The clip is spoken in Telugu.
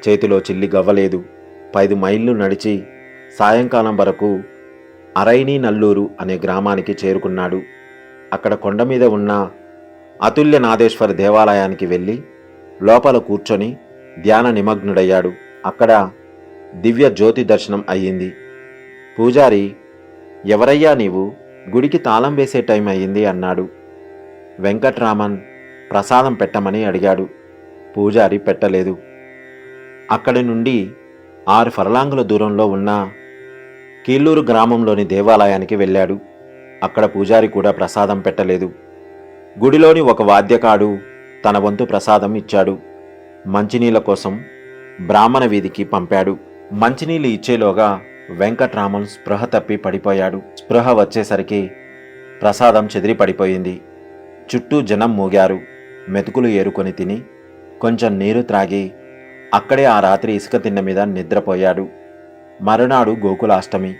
చేతిలో చిల్లి గవ్వలేదు. 5 మైళ్ళు నడిచి సాయంకాలం వరకు అరైని నల్లూరు అనే గ్రామానికి చేరుకున్నాడు. అక్కడ కొండ మీద ఉన్న అతుల్య నాదేశ్వర దేవాలయానికి వెళ్ళి లోపల కూర్చొని ధ్యాన నిమగ్నుడయ్యాడు. అక్కడ దివ్య జ్యోతి దర్శనం అయ్యింది. పూజారి, ఎవరయ్యా నీవు? గుడికి తాళం వేసే టైం అయ్యింది అన్నాడు. వెంకట్రామన్ ప్రసాదం పెట్టమని అడిగాడు. పూజారి పెట్టలేదు. అక్కడి నుండి 6 ఫర్లాంగుల దూరంలో ఉన్న కీళ్ళూరు గ్రామంలోని దేవాలయానికి వెళ్ళాడు. అక్కడ పూజారి కూడా ప్రసాదం పెట్టలేదు. గుడిలోని ఒక వాద్యకాడు తన వంతు ప్రసాదం ఇచ్చాడు. మంచినీళ్ళ కోసం బ్రాహ్మణ వీధికి పంపాడు. మంచినీళ్ళు ఇచ్చేలోగా వెంకట్రామన్ స్పృహ తప్పి పడిపోయాడు. స్పృహ వచ్చేసరికి ప్రసాదం చెదిరి పడిపోయింది. చుట్టూ జనం మూగారు. మెతుకులు ఏరుకొని తిని కొంచెం నీరు త్రాగి అక్కడే ఆ రాత్రి ఇసుక తిన్న మీద నిద్రపోయాడు. మరునాడు గోకులాష్టమి.